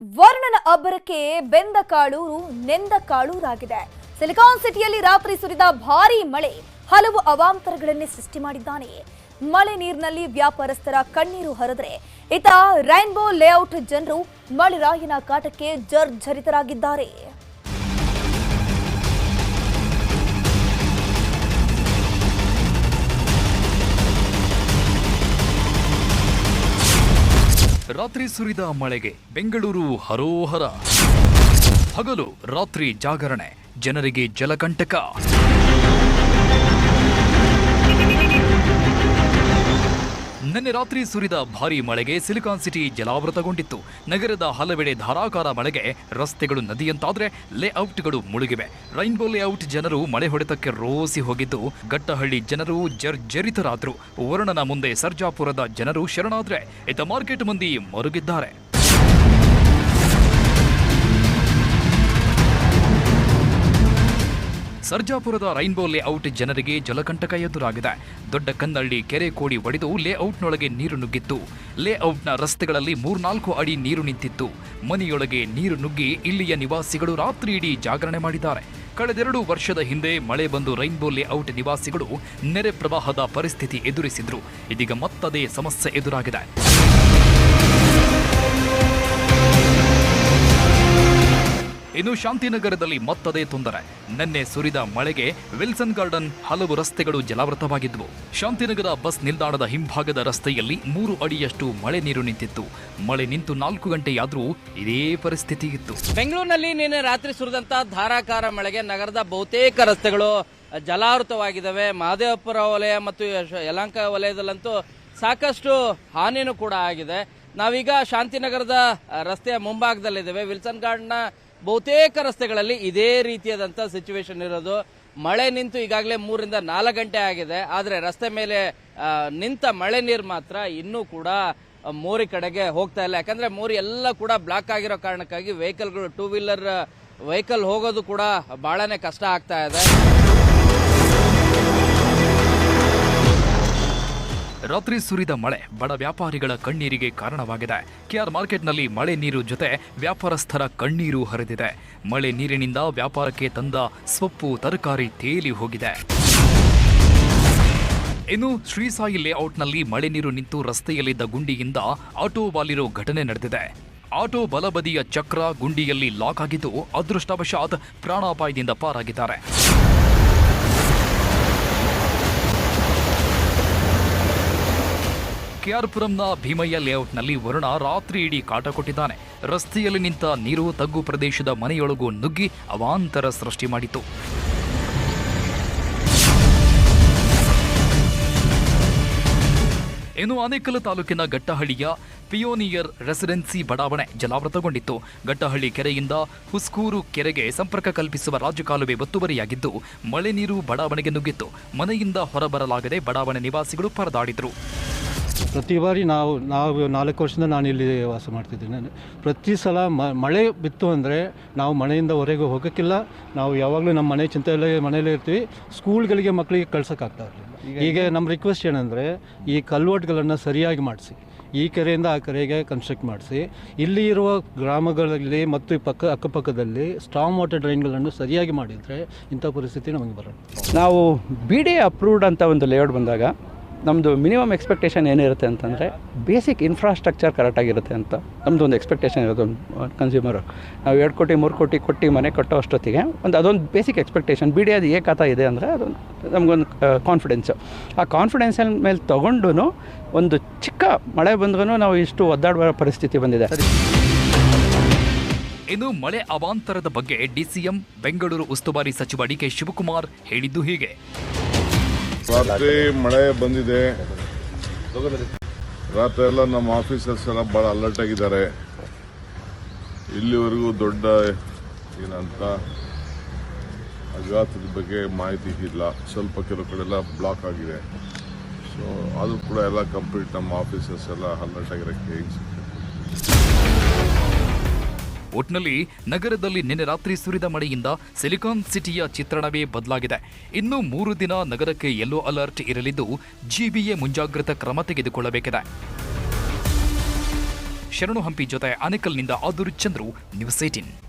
ವರ್ಣನ ಅಬ್ಬರಕ್ಕೆ ಬೆಂದ ಕಾಳೂರು ನೆಂದ ಕಾಳೂರಾಗಿದೆ. ಸಿಲಿಕಾನ್ ಸಿಟಿಯಲ್ಲಿ ರಾತ್ರಿ ಸುರಿದ ಭಾರೀ ಮಳೆ ಹಲವು ಅವಾಂತರಗಳನ್ನೇ ಸೃಷ್ಟಿ ಮಾಡಿದ್ದಾನೆ. ಮಳೆ ನೀರಿನಲ್ಲಿ ವ್ಯಾಪಾರಸ್ಥರ ಕಣ್ಣೀರು ಹರಿದರೆ ಇತ ರೈನ್ಬೋ ಲೇಔಟ್ ಜನರು ಮಳೆರಾಯನ ಕಾಟಕ್ಕೆ ಜರ್ಜರಿತರಾಗಿದ್ದಾರೆ. ರಾತ್ರಿ ಸುರಿದ ಮಳೆಗೆ ಬೆಂಗಳೂರು ಹರೋಹರ. ಹಗಲು ರಾತ್ರಿ ಜಾಗರಣೆ, ಜನರಿಗೆ ಜಲಕಂಟಕ. ನಿನ್ನೆ ರಾತ್ರಿ ಸುರಿದ ಭಾರೀ ಮಳೆಗೆ ಸಿಲಿಕಾನ್ ಸಿಟಿ ಜಲಾವೃತಗೊಂಡಿತ್ತು. ನಗರದ ಹಲವೆಡೆ ಧಾರಾಕಾರ ಮಳೆಗೆ ರಸ್ತೆಗಳು ನದಿಯಂತಾದ್ರೆ ಲೇಔಟ್ಗಳು ಮುಳುಗಿವೆ. ರೈನ್ಬೋ ಲೇಔಟ್ ಜನರು ಮಳೆ ಹೊಡೆತಕ್ಕೆ ರೋಸಿ ಹೋಗಿದ್ದು, ಗಟ್ಟಹಳ್ಳಿ ಜನರು ಜರ್ಜರಿತರಾದ್ರು. ವರ್ಣನ ಮುಂದೆ ಸರ್ಜಾಪುರದ ಜನರು ಶರಣಾದ್ರೆ ಇತ ಮಾರ್ಕೆಟ್ ಮಂದಿ ಮರುಗಿದ್ದಾರೆ. ಸರ್ಜಾಪುರದ ರೈನ್ಬೋ ಲೇಔಟ್ ಜನರಿಗೆ ಜಲಕಂಟಕ ಎದುರಾಗಿದೆ. ದೊಡ್ಡ ಕನ್ನಳ್ಳಿ ಕೆರೆ ಕೋಡಿ ಒಡೆದು ಲೇಔಟ್ನೊಳಗೆ ನೀರು ನುಗ್ಗಿತ್ತು. ಲೇಔಟ್ನ ರಸ್ತೆಗಳಲ್ಲಿ 3-4 ಅಡಿ ನೀರು ನಿಂತಿತ್ತು. ಮನೆಯೊಳಗೆ ನೀರು ನುಗ್ಗಿ ಇಲ್ಲಿಯ ನಿವಾಸಿಗಳು ರಾತ್ರಿ ಇಡೀ ಜಾಗರಣೆ ಮಾಡಿದ್ದಾರೆ. ಕಳೆದೆರಡು ವರ್ಷದ ಹಿಂದೆ ಮಳೆ ಬಂದು ರೈನ್ಬೋ ಲೇಔಟ್ ನಿವಾಸಿಗಳು ನೆರೆ ಪ್ರವಾಹದ ಪರಿಸ್ಥಿತಿ ಎದುರಿಸಿದ್ರು. ಇದೀಗ ಮತ್ತದೇ ಸಮಸ್ಯೆ ಎದುರಾಗಿದೆ. ಇನ್ನು ಶಾಂತಿನಗರದಲ್ಲಿ ಮತ್ತದೇ ತೊಂದರೆ. ನಿನ್ನೆ ಸುರಿದ ಮಳೆಗೆ ವಿಲ್ಸನ್ ಗಾರ್ಡನ್ ಹಲವು ರಸ್ತೆಗಳು ಜಲಾವೃತವಾಗಿದ್ವು. ಶಾಂತಿನಗರ ಬಸ್ ನಿಲ್ದಾಣದ ಹಿಂಭಾಗದ ರಸ್ತೆಯಲ್ಲಿ 3 ಅಡಿಯಷ್ಟು ಮಳೆ ನೀರು ನಿಂತಿತ್ತು. ಮಳೆ ನಿಂತು 4 ಗಂಟೆಯಾದ್ರೂ ಇದೇ ಪರಿಸ್ಥಿತಿ ಇತ್ತು. ಬೆಂಗಳೂರಿನಲ್ಲಿ ನಿನ್ನೆ ರಾತ್ರಿ ಸುರಿದಂತಹ ಧಾರಾಕಾರ ಮಳೆಗೆ ನಗರದ ಬಹುತೇಕ ರಸ್ತೆಗಳು ಜಲಾವೃತವಾಗಿದ್ದಾವೆ. ಮಹದೇವಪುರ ವಲಯ ಮತ್ತು ಯಲಹಂಕ ವಲಯದಲ್ಲಂತೂ ಸಾಕಷ್ಟು ಹಾನಿನೂ ಕೂಡ ಆಗಿದೆ. ನಾವೀಗ ಶಾಂತಿನಗರದ ರಸ್ತೆಯ ಮುಂಭಾಗದಲ್ಲಿದ್ದೇವೆ. ವಿಲ್ಸನ್ ಗಾರ್ಡನ್ನ ಬಹುತೇಕ ರಸ್ತೆಗಳಲ್ಲಿ ಇದೇ ರೀತಿಯಾದಂತಹ ಸಿಚುವೇಶನ್ ಇರೋದು. ಮಳೆ ನಿಂತು ಈಗಾಗಲೇ 3-4 ಗಂಟೆ ಆಗಿದೆ. ಆದರೆ ರಸ್ತೆ ಮೇಲೆ ನಿಂತ ಮಳೆ ನೀರು ಮಾತ್ರ ಇನ್ನೂ ಕೂಡ ಮೋರಿ ಕಡೆಗೆ ಹೋಗ್ತಾ ಇಲ್ಲ. ಯಾಕಂದ್ರೆ ಮೋರಿ ಎಲ್ಲ ಕೂಡ ಬ್ಲಾಕ್ ಆಗಿರೋ ಕಾರಣಕ್ಕಾಗಿ ವೆಹಿಕಲ್ಗಳು, 2 ವೀಲರ್ ವೆಹಿಕಲ್ ಹೋಗೋದು ಕೂಡ ಬಹಳನೇ ಕಷ್ಟ ಆಗ್ತಾ ಇದೆ. ರಾತ್ರಿ ಸುರಿದ ಮಳೆ ಬಡ ವ್ಯಾಪಾರಿಗಳ ಕಣ್ಣೀರಿಗೆ ಕಾರಣವಾಗಿದೆ. ಕೆಆರ್ ಮಾರ್ಕೆಟ್ನಲ್ಲಿ ಮಳೆ ನೀರು ಜೊತೆ ವ್ಯಾಪಾರಸ್ಥರ ಕಣ್ಣೀರು ಹರಿದಿದೆ. ಮಳೆ ನೀರಿನಿಂದ ವ್ಯಾಪಾರಕ್ಕೆ ತಂದ ಸೊಪ್ಪು ತರಕಾರಿ ತೇಲಿ ಹೋಗಿದೆ. ಇನ್ನು ಶ್ರೀಸಾಯಿ ಲೇಔಟ್ನಲ್ಲಿ ಮಳೆ ನೀರು ನಿಂತು ರಸ್ತೆಯಲ್ಲಿದ್ದ ಗುಂಡಿಯಿಂದ ಆಟೋ ವಾಲಿರೋ ಘಟನೆ ನಡೆದಿದೆ. ಆಟೋ ಬಲಬದಿಯ ಚಕ್ರ ಗುಂಡಿಯಲ್ಲಿ ಲಾಕ್ ಆಗಿದ್ದು, ಅದೃಷ್ಟವಶಾತ್ ಪ್ರಾಣಾಪಾಯದಿಂದ ಪಾರಾಗಿದ್ದಾರೆ. ಕೆಆರ್ಪುರಂನ ಭೀಮಯ್ಯ ಲೇಔಟ್ನಲ್ಲಿ ವರುಣ ರಾತ್ರಿ ಇಡೀ ಕಾಟ ಕೊಟ್ಟಿದ್ದಾನೆ. ರಸ್ತೆಯಲ್ಲಿ ನಿಂತ ನೀರು ತಗ್ಗು ಪ್ರದೇಶದ ಮನೆಯೊಳಗೂ ನುಗ್ಗಿ ಅವಾಂತರ ಸೃಷ್ಟಿ ಮಾಡಿತು. ಇನ್ನು ಆನೇಕಲ್ ತಾಲೂಕಿನ ಗಟ್ಟಹಳ್ಳಿಯ ಪಿಯೋನಿಯರ್ ರೆಸಿಡೆನ್ಸಿ ಬಡಾವಣೆ ಜಲಾವೃತಗೊಂಡಿತ್ತು. ಗಟ್ಟಹಳ್ಳಿ ಕೆರೆಯಿಂದ ಹುಸ್ಕೂರು ಕೆರೆಗೆ ಸಂಪರ್ಕ ಕಲ್ಪಿಸುವ ರಾಜಕಾಲುವೆ ಒತ್ತುವರಿಯಾಗಿದ್ದು, ಮಳೆ ನೀರು ಬಡಾವಣೆಗೆ ನುಗ್ಗಿತ್ತು. ಮನೆಯಿಂದ ಹೊರಬರಲಾಗದೆ ಬಡಾವಣೆ ನಿವಾಸಿಗಳು ಪರದಾಡಿದ್ರು. ಪ್ರತಿ ಬಾರಿ ನಾವು 4 ವರ್ಷದಿಂದ ನಾನು ಇಲ್ಲಿ ವಾಸ ಮಾಡ್ತಿದ್ದೀನಿ. ಪ್ರತಿ ಸಲ ಮಳೆ ಬಿತ್ತು ಅಂದರೆ ನಾವು ಮನೆಯಿಂದ ಹೊರಗೆ ಹೋಗೋಕ್ಕಿಲ್ಲ. ನಾವು ಯಾವಾಗಲೂ ನಮ್ಮ ಮನೆ ಚಿಂತೆಯಲ್ಲೇ ಮನೆಯಲ್ಲೇ ಇರ್ತೀವಿ. ಸ್ಕೂಲ್ಗಳಿಗೆ ಮಕ್ಕಳಿಗೆ ಕಳ್ಸೋಕ್ಕಾಗ್ತಾ ಇರಲಿಲ್ಲ. ಈಗ ನಮ್ಮ ರಿಕ್ವೆಸ್ಟ್ ಏನಂದರೆ, ಈ ಕಲ್ವರ್ಟ್ಗಳನ್ನು ಸರಿಯಾಗಿ ಮಾಡಿಸಿ, ಈ ಕೆರೆಯಿಂದ ಆ ಕೆರೆಗೆ ಕನ್ಸ್ಟ್ರಕ್ಟ್ ಮಾಡಿಸಿ. ಇಲ್ಲಿ ಇರುವ ಗ್ರಾಮಗಳಲ್ಲಿ ಮತ್ತು ಅಕ್ಕಪಕ್ಕದಲ್ಲಿ ಸ್ಟಾರ್ಮ್ ವಾಟರ್ ಡ್ರೈನ್ಗಳನ್ನು ಸರಿಯಾಗಿ ಮಾಡಿದರೆ ಇಂಥ ಪರಿಸ್ಥಿತಿ ನಮಗೆ ಬರೋಣ. ನಾವು BDA ಅಪ್ರೂವ್ಡ್ ಅಂತ ಒಂದು ಲೇಔಟ್ ಬಂದಾಗ ನಮ್ಮದು ಮಿನಿಮಮ್ ಎಕ್ಸ್ಪೆಕ್ಟೇಷನ್ ಏನಿರುತ್ತೆ ಅಂತಂದರೆ, ಬೇಸಿಕ್ ಇನ್ಫ್ರಾಸ್ಟ್ರಕ್ಚರ್ ಕರೆಕ್ಟಾಗಿರುತ್ತೆ ಅಂತ ನಮ್ಮದು ಒಂದು ಎಕ್ಸ್ಪೆಕ್ಟೇಷನ್ ಇರೋದು. ಕನ್ಸ್ಯೂಮರು ನಾವು 2 ಕೋಟಿ 3 ಕೋಟಿ ಕೊಟ್ಟು ಮನೆ ಕಟ್ಟೋ ಅಷ್ಟೊತ್ತಿಗೆ ಅದೊಂದು ಬೇಸಿಕ್ ಎಕ್ಸ್ಪೆಕ್ಟೇಷನ್. BDA ಅದು ಏಕಾತ ಇದೆ ಅಂದರೆ ಅದೊಂದು ನಮಗೊಂದು ಕಾನ್ಫಿಡೆನ್ಸು. ಆ ಕಾನ್ಫಿಡೆನ್ಸಿನ ಮೇಲೆ ತೊಗೊಂಡು ಒಂದು ಚಿಕ್ಕ ಮಳೆ ಬಂದ್ರೂ ನಾವು ಇಷ್ಟು ಒದ್ದಾಡುವ ಪರಿಸ್ಥಿತಿ ಬಂದಿದೆ. ಇನ್ನು ಮಳೆ ಅವಾಂತರದ ಬಗ್ಗೆ DCM ಬೆಂಗಳೂರು ಉಸ್ತುವಾರಿ ಸಚಿವ DK ಶಿವಕುಮಾರ್ ಹೇಳಿದ್ದು ಹೀಗೆ. ರಾತ್ರಿ ಮಳೆ ಬಂದಿದೆ. ರಾತ್ರಿ ಎಲ್ಲ ನಮ್ಮ ಆಫೀಸರ್ಸ್ ಎಲ್ಲ ಬಹಳ ಅಲರ್ಟ್ ಆಗಿದ್ದಾರೆ. ಇಲ್ಲಿವರೆಗೂ ದೊಡ್ಡ ಏನಂತ ಅಘಾತದ ಬಗ್ಗೆ ಮಾಹಿತಿ ಇಲ್ಲ. ಸ್ವಲ್ಪ ಕೆಲವು ಕಡೆ ಎಲ್ಲ ಬ್ಲಾಕ್ ಆಗಿದೆ. ಸೊ ಅದು ಕೂಡ ಎಲ್ಲ ಕಂಪ್ಲೀಟ್ ನಮ್ಮ ಆಫೀಸರ್ಸ್ ಎಲ್ಲ ಅಲರ್ಟ್ ಆಗಿರೋಕ್ಕೆ ಒಟ್ನಲ್ಲಿ ನಗರದಲ್ಲಿ ನಿನ್ನೆ ರಾತ್ರಿ ಸುರಿದ ಮಳೆಯಿಂದ ಸಿಲಿಕಾನ್ ಸಿಟಿಯ ಚಿತ್ರಣವೇ ಬದಲಾಗಿದೆ. ಇನ್ನು 3 ದಿನ ನಗರಕ್ಕೆ ಯೆಲ್ಲೋ ಅಲರ್ಟ್ ಇರಲಿದ್ದು, GBA ಮುಂಜಾಗ್ರತಾ ಕ್ರಮ ತೆಗೆದುಕೊಳ್ಳಬೇಕಿದೆ. ಶರಣು ಹಂಪಿ ಜೊತೆ ಆನೇಕಲ್ನಿಂದ ಆದೂರು ಚಂದ್ರು, ನ್ಯೂಸ್ 18.